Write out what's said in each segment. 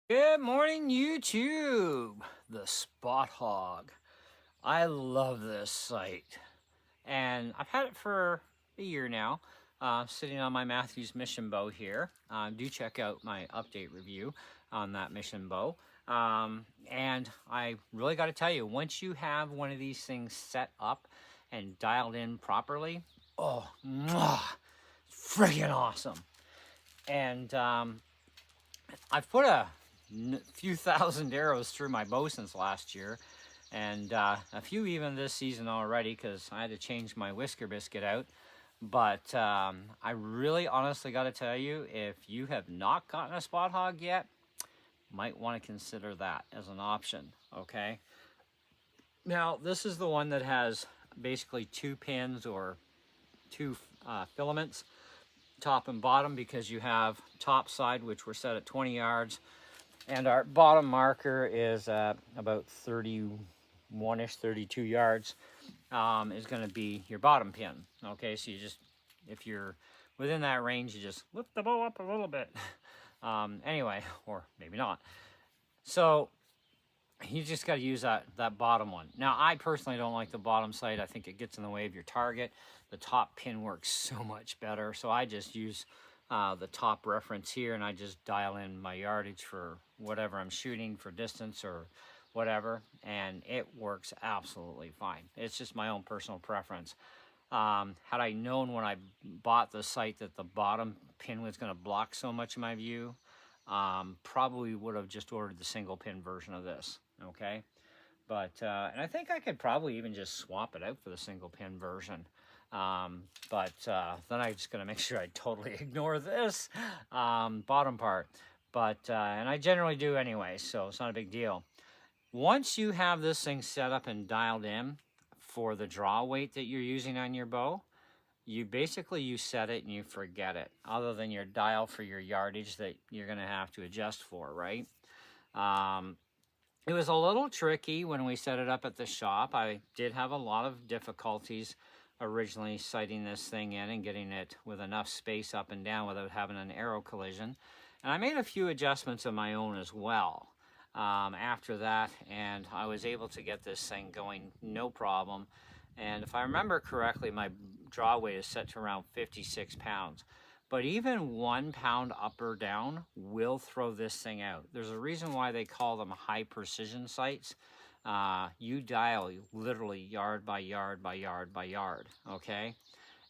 Good morning, YouTube. The Spot Hog. I love this site, and I've had it for a year now, sitting on my Matthews mission bow here. Do check out my update review on that mission bow. And I really got to tell you, once you have one of these things set up and dialed in properly, oh, freaking awesome. And I've put a few thousand arrows through my bow since last year, and a few even this season already, because I had to change my whisker biscuit out. But I really honestly got to tell you, if you have not gotten a Spot Hog yet, might want to consider that as an option. Okay, now this is the one that has basically two pins or two filaments, top and bottom, because you have top side, which we're set at 20 yards, and our bottom marker is about 31-ish, 32 yards, is going to be your bottom pin. Okay, so you just, if you're within that range, you just lift the bow up a little bit. Anyway, or maybe not. So you just got to use that bottom one. Now, I personally don't like the bottom side. I think it gets in the way of your target. The top pin works so much better. So I just use the top reference here, and I just dial in my yardage for whatever I'm shooting for distance or whatever, and it works absolutely fine. It's just my own personal preference. Had I known when I bought the sight that the bottom pin was going to block so much of my view, probably would have just ordered the single pin version of this. Okay, but and I think I could probably even just swap it out for the single pin version. But then I just gotta make sure I totally ignore this bottom part. But and I generally do anyway, so it's not a big deal. Once you have this thing set up and dialed in for the draw weight that you're using on your bow, you set it and you forget it, other than your dial for your yardage that you're gonna have to adjust for, right? It was a little tricky when we set it up at the shop. I did have a lot of difficulties originally sighting this thing in and getting it with enough space up and down without having an arrow collision. And I made a few adjustments of my own as well after that, and I was able to get this thing going no problem. And if I remember correctly, my draw weight is set to around 56 pounds. But even 1 pound up or down will throw this thing out. There's a reason why they call them high precision sights. You dial literally yard by yard by yard by yard, okay?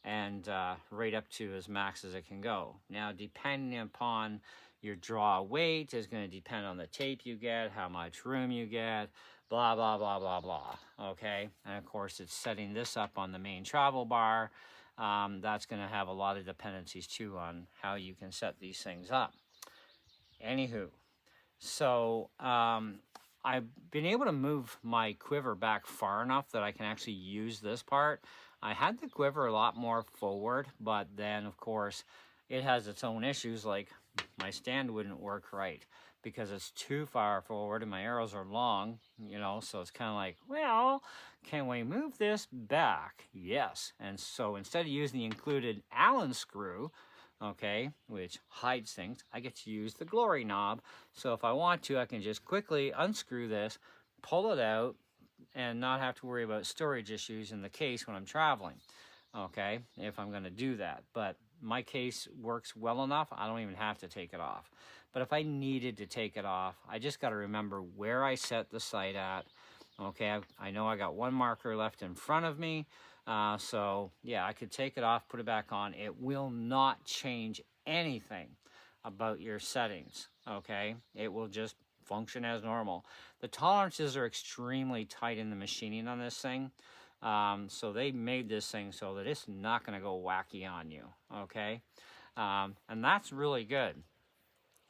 And right up to as max as it can go. Now, depending upon your draw weight is going to depend on the tape you get, how much room you get, blah, blah, blah, blah, blah, okay? And of course, it's setting this up on the main travel bar. That's going to have a lot of dependencies too on how you can set these things up. Anywho, so I've been able to move my quiver back far enough that I can actually use this part. I had the quiver a lot more forward, but then of course it has its own issues, like my stand wouldn't work right because it's too far forward and my arrows are long, you know, so it's kind of like, well, can we move this back? Yes. And so instead of using the included Allen screw, okay, which hides things, I get to use the glory knob. So if I want to, I can just quickly unscrew this, pull it out, and not have to worry about storage issues in the case when I'm traveling, okay, if I'm going to do that. But my case works well enough, I don't even have to take it off. But if I needed to take it off, I just got to remember where I set the sight at. Okay, I know I got one marker left in front of me, so yeah, I could take it off, put it back on. It will not change anything about your settings, okay? It will just function as normal. The tolerances are extremely tight in the machining on this thing, so they made this thing so that it's not going to go wacky on you, okay? And that's really good.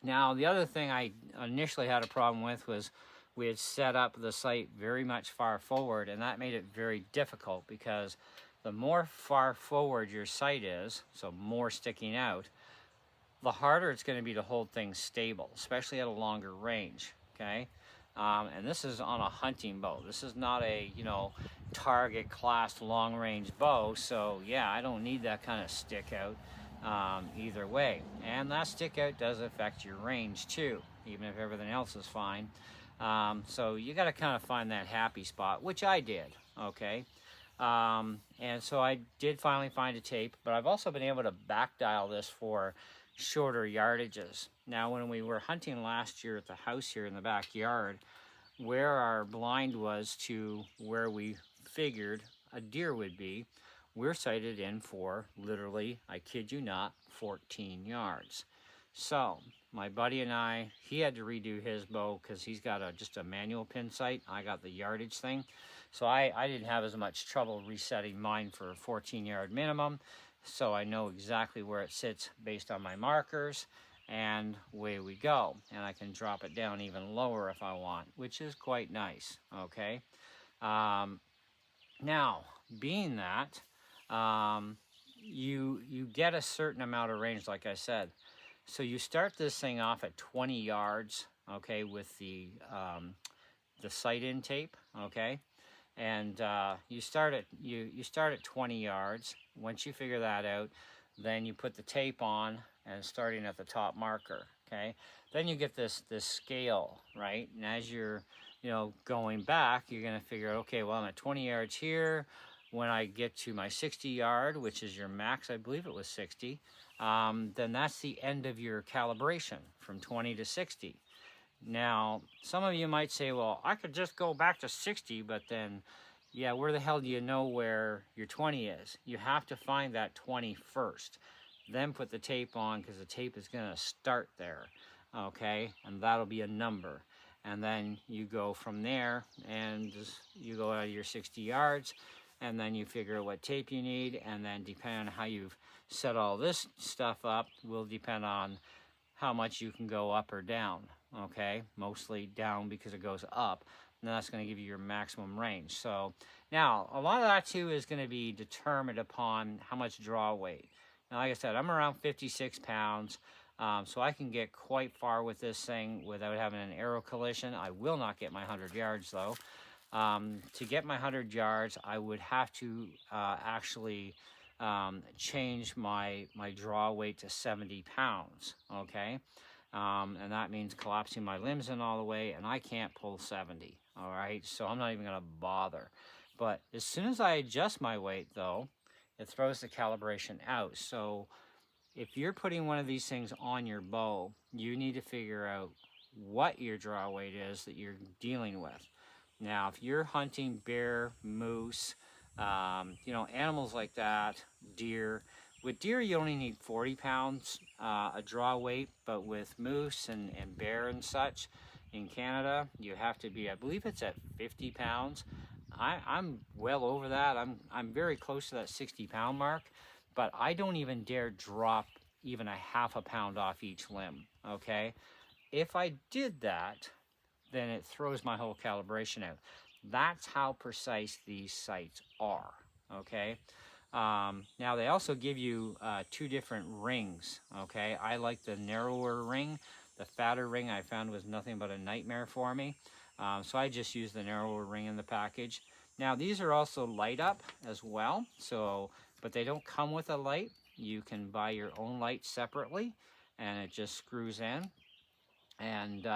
Now, the other thing I initially had a problem with was we had set up the sight very much far forward, and that made it very difficult because the more far forward your sight is, so more sticking out, the harder it's going to be to hold things stable, especially at a longer range, okay? And this is on a hunting bow. This is not a, you know, target class long range bow, so yeah, I don't need that kind of stick out. either way. And that stick out does affect your range too, even if everything else is fine. So you got to kind of find that happy spot, which I did, okay? And so I did finally find a tape, but I've also been able to back dial this for shorter yardages. Now, when we were hunting last year at the house here in the backyard, where our blind was to where we figured a deer would be, we're sighted in for literally, I kid you not, 14 yards. So my buddy and I, he had to redo his bow because he's got just a manual pin sight. I got the yardage thing. So I didn't have as much trouble resetting mine for a 14-yard minimum. So I know exactly where it sits based on my markers, and away we go. And I can drop it down even lower if I want, which is quite nice, okay? Now, being that, you get a certain amount of range, like I said. So you start this thing off at 20 yards, okay, with the sight-in tape, okay? And you start at 20 yards. Once you figure that out, then you put the tape on and starting at the top marker, okay? Then you get this scale, right? And as you're, going back, you're gonna figure, okay, well, I'm at 20 yards here. When I get to my 60 yard, which is your max, I believe it was 60, then that's the end of your calibration from 20 to 60. Now, some of you might say, well, I could just go back to 60, but then, yeah, where the hell do you know where your 20 is? You have to find that 20 first, then put the tape on, because the tape is going to start there, okay? And that'll be a number. And then you go from there, and you go out of your 60 yards, and then you figure out what tape you need, and then depending on how you've set all this stuff up will depend on how much you can go up or down, okay? Mostly down because it goes up, and that's going to give you your maximum range. So now, a lot of that too is going to be determined upon how much draw weight. Now, like I said, I'm around 56 pounds, so I can get quite far with this thing without having an arrow collision. I will not get my 100 yards though. To get my 100 yards, I would have to actually change my draw weight to 70 pounds, okay? And that means collapsing my limbs in all the way, and I can't pull 70, all right? So I'm not even gonna bother. But as soon as I adjust my weight though, it throws the calibration out. So if you're putting one of these things on your bow, you need to figure out what your draw weight is that you're dealing with. Now, if you're hunting bear, moose, animals like that, deer, with deer you only need 40 pounds a draw weight, but with moose and bear and such in Canada, you have to be, I believe it's at 50 pounds. I'm well over that. I'm very close to that 60-pound mark, but I don't even dare drop even a half a pound off each limb, okay? If I did that, then it throws my whole calibration out. That's how precise these sights are, okay? Now, they also give you 2 different rings, okay? I like the narrower ring. The fatter ring I found was nothing but a nightmare for me. So I just use the narrower ring in the package. Now, these are also light up as well, but they don't come with a light. You can buy your own light separately, and it just screws in. And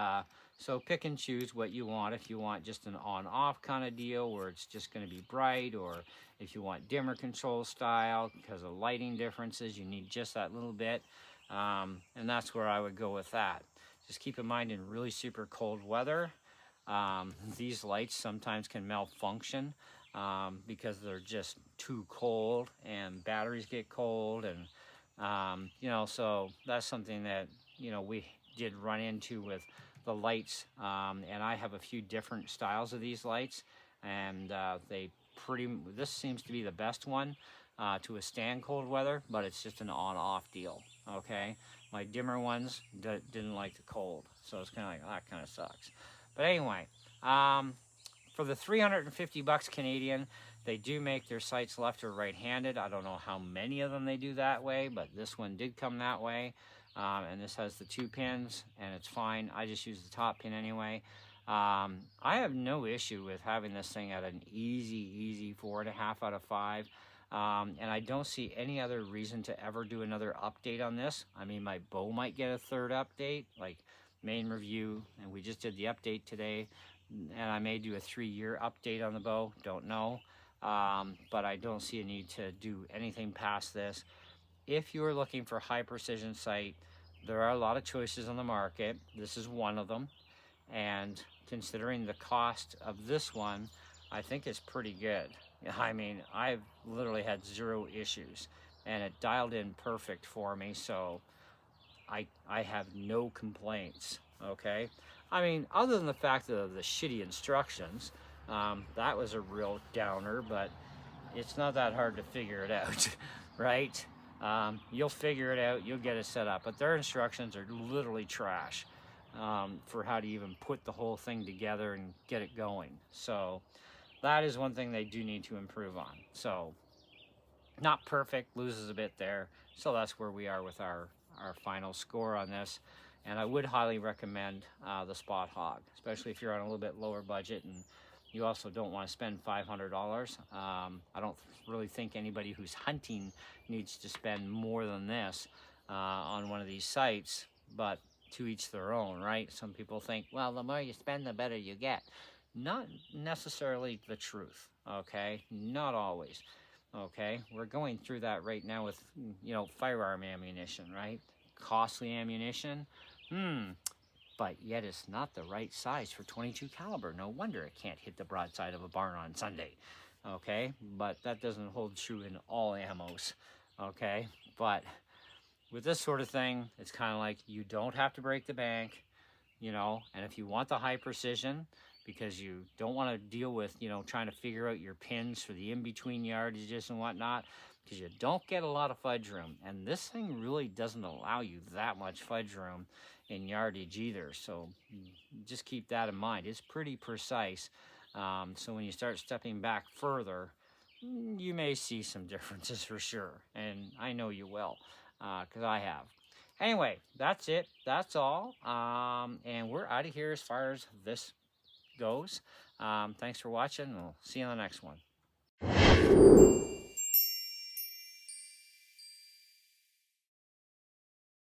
so pick and choose what you want. If you want just an on-off kind of deal where it's just going to be bright, or if you want dimmer control style because of lighting differences, you need just that little bit. And that's where I would go with that. Just keep in mind, in really super cold weather, these lights sometimes can malfunction because they're just too cold, and batteries get cold, and so that's something that we did run into with the lights, and I have a few different styles of these lights, and this seems to be the best one to withstand cold weather, but it's just an on-off deal, okay? My dimmer ones didn't like the cold, so it's kind of like, that kind of sucks. But anyway, for the 350 bucks Canadian, they do make their sights left or right-handed. I don't know how many of them they do that way, but this one did come that way. And this has the 2 pins, and it's fine. I just use the top pin anyway. I have no issue with having this thing at an easy 4.5 out of 5. And I don't see any other reason to ever do another update on this. I mean, my bow might get a third update, like main review, and we just did the update today, and I may do a 3-year update on the bow, don't know. But I don't see a need to do anything past this. If you're looking for high precision sight, there are a lot of choices on the market. This is one of them. And considering the cost of this one, I think it's pretty good. I mean, I've literally had 0 issues and it dialed in perfect for me. So I have no complaints, okay? I mean, other than the fact of the shitty instructions, that was a real downer, but it's not that hard to figure it out, right? You'll figure it out, you'll get it set up, but their instructions are literally trash for how to even put the whole thing together and get it going. So that is one thing they do need to improve on. So not perfect, loses a bit there. So that's where we are with our final score on this. And I would highly recommend the Spot Hogg, especially if you're on a little bit lower budget and you also don't want to spend $500. I don't really think anybody who's hunting needs to spend more than this on one of these sites, but to each their own, right? Some people think, well, the more you spend, the better you get. Not necessarily the truth, okay? Not always, okay? We're going through that right now with, you know, firearm ammunition, right? Costly ammunition, but yet it's not the right size for 22 caliber. No wonder it can't hit the broadside of a barn on Sunday, okay? But that doesn't hold true in all ammos, okay? But with this sort of thing, it's kind of like you don't have to break the bank, you know, and if you want the high precision, because you don't want to deal with, you know, trying to figure out your pins for the in-between yardages and whatnot, because you don't get a lot of fudge room. And this thing really doesn't allow you that much fudge room in yardage either. So just keep that in mind. It's pretty precise. So when you start stepping back further, you may see some differences for sure. And I know you will, because I have. Anyway, that's it. That's all. And we're out of here as far as this goes. Thanks for watching. We'll see you on the next one.